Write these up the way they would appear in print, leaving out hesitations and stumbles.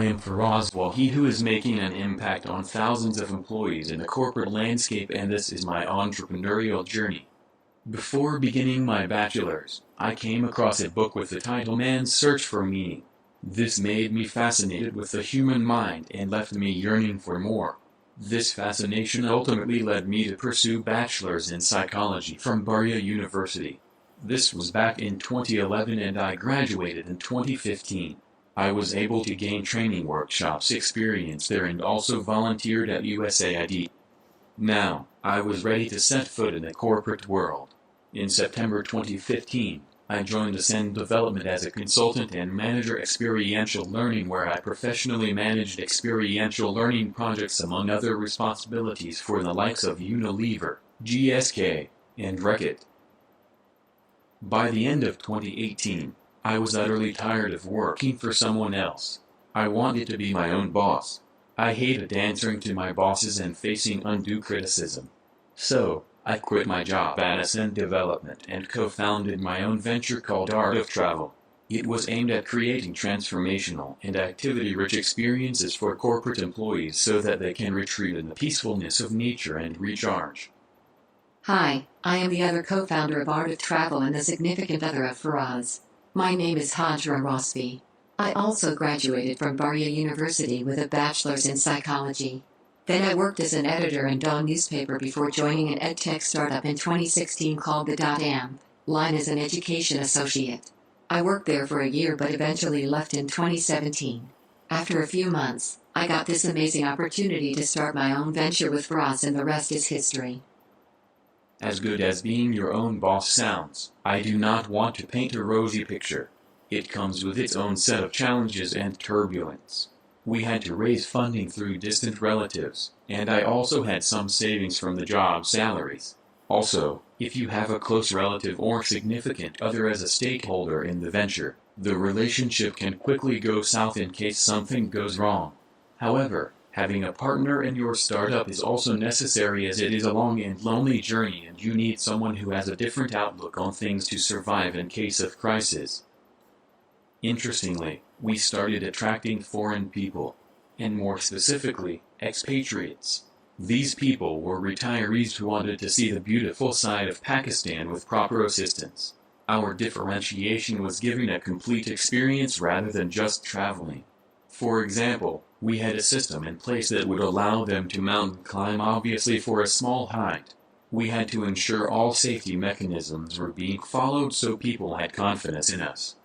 I am Faraz Wal, he who is making an impact on thousands of employees in the corporate landscape, and this is my entrepreneurial journey. Before beginning my bachelor's, I came across a book with the title Man's Search for Meaning. This made me fascinated with the human mind and left me yearning for more. This fascination ultimately led me to pursue bachelor's in psychology from Barya University. This was back in 2011 and I graduated in 2015. I was able to gain training workshops experience there and also volunteered at USAID. Now, I was ready to set foot in the corporate world. In September 2015, I joined Ascend Development as a consultant and manager experiential learning, where I professionally managed experiential learning projects among other responsibilities for the likes of Unilever, GSK, and Reckitt. By the end of 2018, I was utterly tired of working for someone else. I wanted to be my own boss. I hated answering to my bosses and facing undue criticism. So, I quit my job at Ascend Development and co-founded my own venture called Art of Travel. It was aimed at creating transformational and activity-rich experiences for corporate employees so that they can retreat in the peacefulness of nature and recharge. Hi, I am the other co-founder of Art of Travel and the significant other of Faraz. My name is Hajra Rosby. I also graduated from Barya University with a bachelor's in psychology. Then I worked as an editor in Dawn newspaper before joining an edtech startup in 2016 called the .am line as an education associate. I worked there for a year but eventually left in 2017. After a few months, I got this amazing opportunity to start my own venture with Faraz, and the rest is history. As good as being your own boss sounds, I do not want to paint a rosy picture. It comes with its own set of challenges and turbulence. We had to raise funding through distant relatives, and I also had some savings from the job salaries. Also, if you have a close relative or significant other as a stakeholder in the venture, the relationship can quickly go south in case something goes wrong. However, having a partner in your startup is also necessary, as it is a long and lonely journey and you need someone who has a different outlook on things to survive in case of crisis. Interestingly, we started attracting foreign people, and more specifically, expatriates. These people were retirees who wanted to see the beautiful side of Pakistan with proper assistance. Our differentiation was giving a complete experience rather than just traveling. For example, we had a system in place that would allow them to mountain climb, obviously for a small height. We had to ensure all safety mechanisms were being followed so people had confidence in us.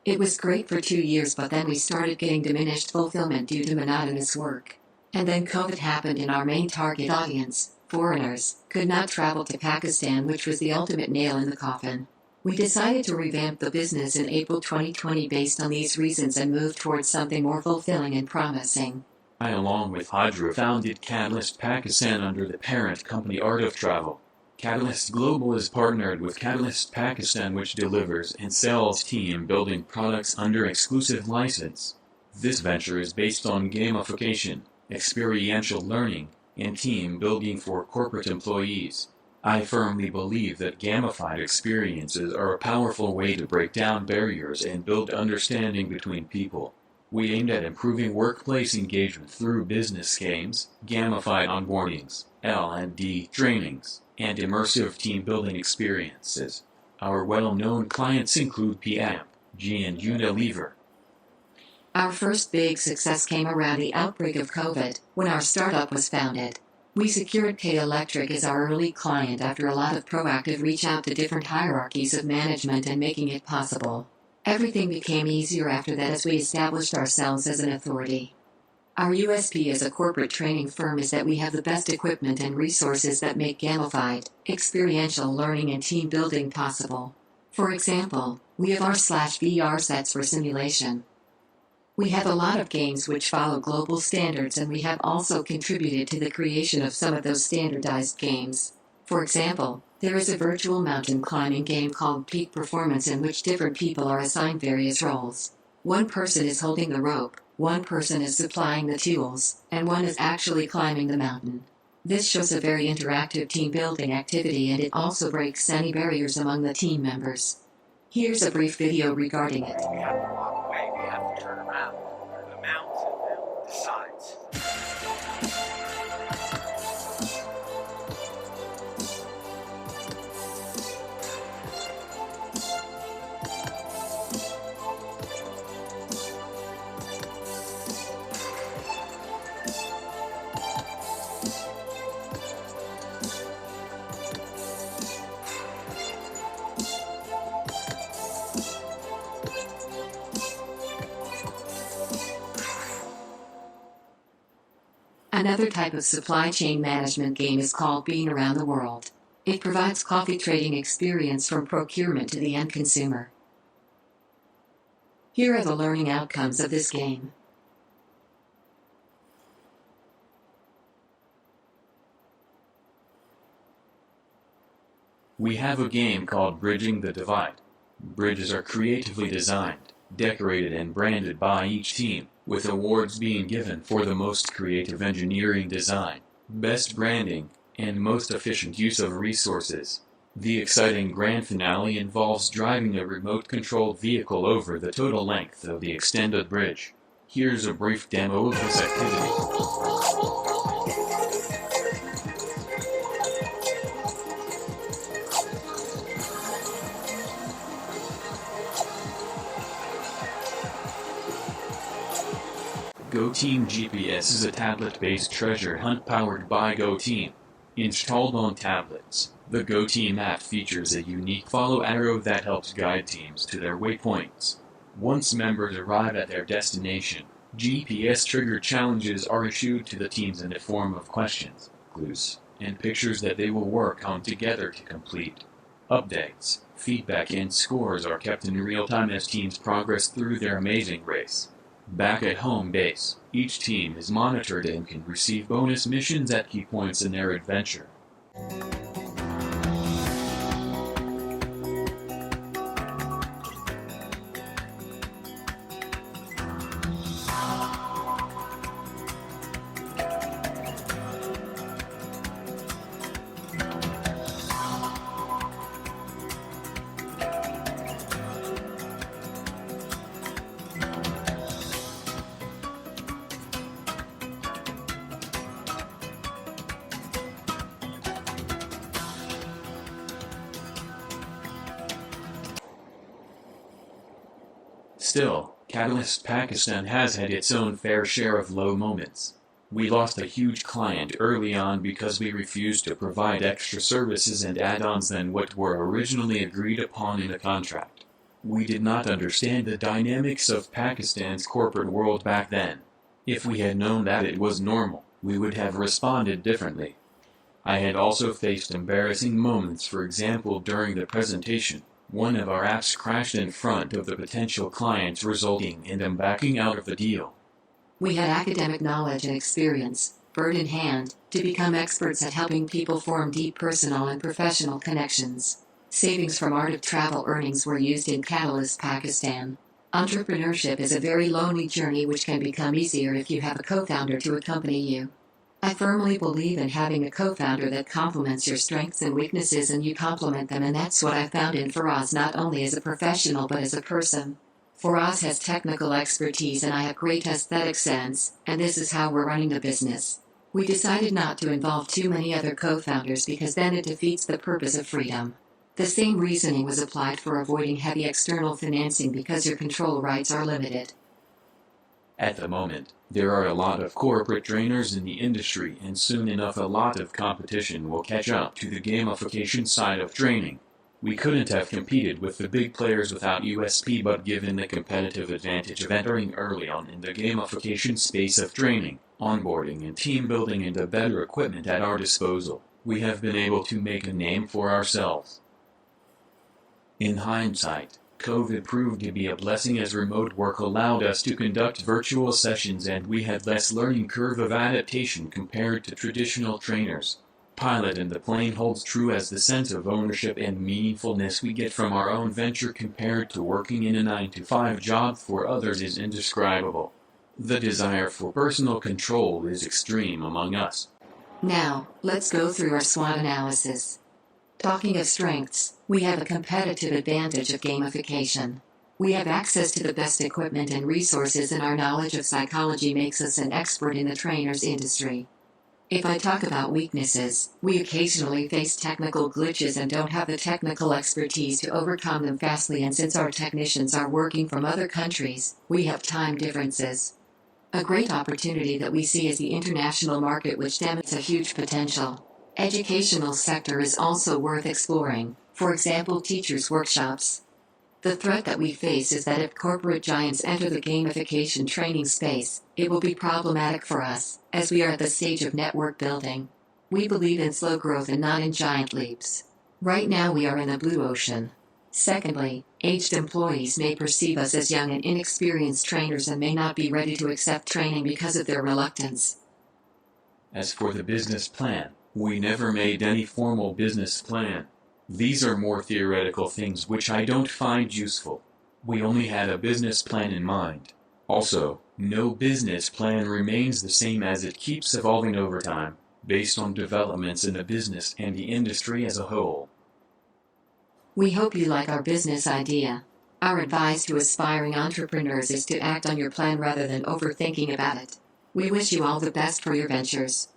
It was great for 2 years, but then we started getting diminished fulfillment due to monotonous work. And then COVID happened and our main target audience, foreigners, could not travel to Pakistan, which was the ultimate nail in the coffin. We decided to revamp the business in April 2020 based on these reasons and move towards something more fulfilling and promising. I, along with Hajra, founded Catalyst Pakistan under the parent company Art of Travel. Catalyst Global is partnered with Catalyst Pakistan, which delivers and sells team-building products under exclusive license. This venture is based on gamification, experiential learning, and team-building for corporate employees. I firmly believe that gamified experiences are a powerful way to break down barriers and build understanding between people. We aimed at improving workplace engagement through business games, gamified onboardings, L&D trainings, and immersive team-building experiences. Our well-known clients include P&G and Unilever. Our first big success came around the outbreak of COVID, when our startup was founded. We secured K Electric as our early client after a lot of proactive reach out to different hierarchies of management and making it possible. Everything became easier after that as we established ourselves as an authority. Our USP as a corporate training firm is that we have the best equipment and resources that make gamified, experiential learning and team building possible. For example, we have R/VR sets for simulation. We have a lot of games which follow global standards, and we have also contributed to the creation of some of those standardized games. For example, there is a virtual mountain climbing game called Peak Performance in which different people are assigned various roles. One person is holding the rope, one person is supplying the tools, and one is actually climbing the mountain. This shows a very interactive team-building activity, and it also breaks any barriers among the team members. Here's a brief video regarding it. We have to walk away, we have to turn around. The mountain Another type of supply chain management game is called Being Around the World. It provides coffee trading experience from procurement to the end consumer. Here are the learning outcomes of this game. We have a game called Bridging the Divide. Bridges are creatively designed, decorated and branded by each team, with awards being given for the most creative engineering design, best branding, and most efficient use of resources. The exciting grand finale involves driving a remote-controlled vehicle over the total length of the extended bridge. Here's a brief demo of this activity. GoTeam GPS is a tablet-based treasure hunt powered by GoTeam. Installed on tablets, the GoTeam app features a unique follow arrow that helps guide teams to their waypoints. Once members arrive at their destination, GPS-triggered challenges are issued to the teams in the form of questions, clues, and pictures that they will work on together to complete. Updates, feedback, and scores are kept in real time as teams progress through their amazing race. Back at home base, each team is monitored and can receive bonus missions at key points in their adventure. Still, Catalyst Pakistan has had its own fair share of low moments. We lost a huge client early on because we refused to provide extra services and add-ons than what were originally agreed upon in the contract. We did not understand the dynamics of Pakistan's corporate world back then. If we had known that it was normal, we would have responded differently. I had also faced embarrassing moments, for example during the presentation. One of our apps crashed in front of the potential clients, resulting in them backing out of the deal. We had academic knowledge and experience, bird in hand, to become experts at helping people form deep personal and professional connections. Savings from Art of Travel earnings were used in Catalyst Pakistan. Entrepreneurship is a very lonely journey which can become easier if you have a co-founder to accompany you. I firmly believe in having a co-founder that complements your strengths and weaknesses and you complement them, and that's what I found in Faraz, not only as a professional but as a person. Faraz has technical expertise and I have great aesthetic sense, and this is how we're running the business. We decided not to involve too many other co-founders because then it defeats the purpose of freedom. The same reasoning was applied for avoiding heavy external financing because your control rights are limited. At the moment, there are a lot of corporate trainers in the industry, and soon enough a lot of competition will catch up to the gamification side of training. We couldn't have competed with the big players without USP, but given the competitive advantage of entering early on in the gamification space of training, onboarding and team building and the better equipment at our disposal, we have been able to make a name for ourselves. In hindsight, COVID proved to be a blessing as remote work allowed us to conduct virtual sessions and we had less learning curve of adaptation compared to traditional trainers. Pilot in the plane holds true as the sense of ownership and meaningfulness we get from our own venture compared to working in a 9-to-5 job for others is indescribable. The desire for personal control is extreme among us. Now, let's go through our SWOT analysis. Talking of strengths, we have a competitive advantage of gamification. We have access to the best equipment and resources, and our knowledge of psychology makes us an expert in the trainers industry. If I talk about weaknesses, we occasionally face technical glitches and don't have the technical expertise to overcome them fastly, and since our technicians are working from other countries, we have time differences. A great opportunity that we see is the international market, which demonstrates a huge potential. Educational sector is also worth exploring, for example teachers' workshops. The threat that we face is that if corporate giants enter the gamification training space, it will be problematic for us, as we are at the stage of network building. We believe in slow growth and not in giant leaps. Right now we are in the blue ocean. Secondly, aged employees may perceive us as young and inexperienced trainers and may not be ready to accept training because of their reluctance. As for the business plan, we never made any formal business plan. These are more theoretical things which I don't find useful. We only had a business plan in mind. Also, no business plan remains the same as it keeps evolving over time, based on developments in the business and the industry as a whole. We hope you like our business idea. Our advice to aspiring entrepreneurs is to act on your plan rather than overthinking about it. We wish you all the best for your ventures.